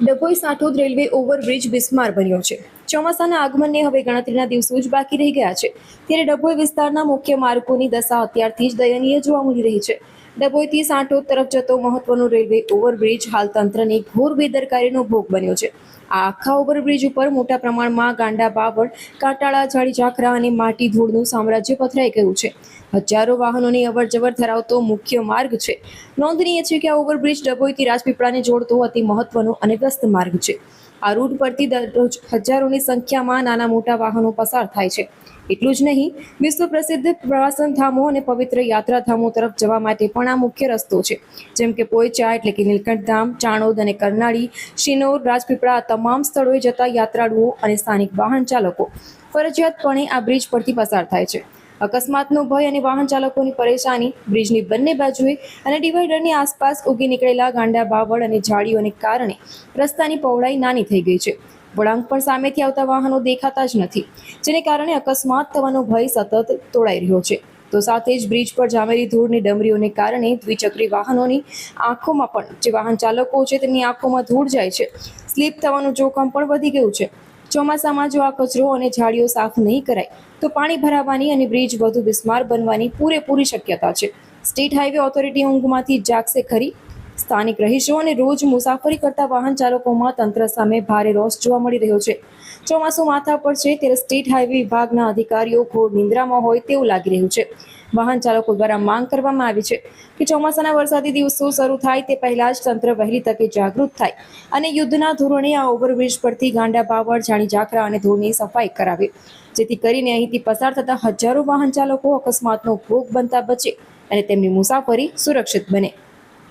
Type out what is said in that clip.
Dabhoi સાંઠોદ railway overbridge બિસ્માર બન્યો છે। ચોમાસાના આગમનને હવે ગણતરીના દિવસો જ બાકી રહી ગયા છે, ત્યારે ડભોઈ વિસ્તારના મુખ્ય માર્ગોની દશા અત્યારથી જ દયનીય જોવા મળી રહી છે। ડભોઈથી સાંઠોદ તરફ જતો મહત્વનો રેલવે ઓવરબ્રિજ હાલ તંત્રની ઘોર બેદરકારીનો ભોગ બન્યો છે। આ આખા ઓવરબ્રિજ ઉપર મોટા પ્રમાણમાં ગાંડા બાવળ, કાંટાળા, ઝાડી ઝાખરા અને માટી ધૂળનું સામ્રાજ્ય પથરાઈ ગયું છે। હજારો વાહનોની અવરજવર ધરાવતો મુખ્ય માર્ગ છે। નોંધનીય છે કે આ ઓવરબ્રિજ ડભોઈથી રાજપીપળાને જોડતો અતિ મહત્વનો અને વ્યસ્ત માર્ગ છે। આ રૂટ પરથી દરરોજ હજારોની સંખ્યામાં નાના મોટા વાહનો પસાર થાય છે। એટલું જ નહીં, વિશ્વ પ્રસિદ્ધ પ્રવાસન ધામો અને પવિત્ર યાત્રાધામો તરફ જવા માટે પણ આ મુખ્ય રસ્તો છે, જેમ કે પોઈચા એટલે કે નીલકંઠ ધામ, ચાણોદ અને કરનાળી, શિનોર, રાજપીપળા આ તમામ સ્થળોએ જતા યાત્રાળુઓ અને સ્થાનિક વાહન ચાલકો ફરજિયાતપણે આ બ્રિજ પરથી પસાર થાય છે। અકસ્માતનો ભય અને વાહન ચાલકોની પરેશાની બ્રિજની બંને બાજુએ અને ડિવાઈડરની આસપાસ ઉગી નીકળેલા ગાંડા બાવળ અને ઝાડીઓને કારણે રસ્તાની પહોળાઈ નાની થઈ ગઈ છે। વળાંક પણ સામેથી આવતા વાહનો દેખાતા જ નથી, જેને કારણે અકસ્માત થવાનો ભય સતત તોળાઈ રહ્યો છે। તો સાથે જ બ્રિજ પર જામેલી ધૂળની ડમરીઓને કારણે દ્વિચક્રી વાહનોની આંખોમાં પણ જે વાહન ચાલકો છે તેમની આંખોમાં ધૂળ જાય છે, સ્લીપ થવાનું જોખમ પણ વધી ગયું છે। ચોમાસામાં જો આ કચરો અને ઝાડીઓ સાફ નહીં કરાય તો પાણી ભરાવાની અને બ્રિજ વધુ બિસ્માર બનવાની પૂરેપૂરી શક્યતા છે। સ્ટેટ હાઈવે ઓથોરિટી ઊંઘમાંથી જાગશે ખરી? સ્થાનિક રહીશો અને રોજ મુસાફરી કરતા વાહન ચાલકોમાં તંત્ર સામે ભારે રોષ જોવા મળી રહ્યો છે। ચોમાસું માથા પર છે ત્યારે સ્ટેટ હાઈવે વિભાગના અધિકારીઓ ઘોર નિંદ્રામાં હોય તેવું લાગી રહ્યું છે। વાહન ચાલકો દ્વારા માંગ કરવામાં આવી છે કે ચોમાસાના વરસાદી દિવસો શરૂ થાય તે પહેલા જ તંત્ર વહેલી તકે જાગૃત થાય અને યુદ્ધના ધોરણે આ ઓવરબ્રિજ પરથી ગાંડા બાવળ, ઝાડી ઝાખરા અને ધૂળની સફાઈ કરાવે, જેથી કરીને અહીંથી પસાર થતા હજારો વાહન ચાલકો અકસ્માતનો ભોગ બનતા બચે અને તેમની મુસાફરી સુરક્ષિત બને।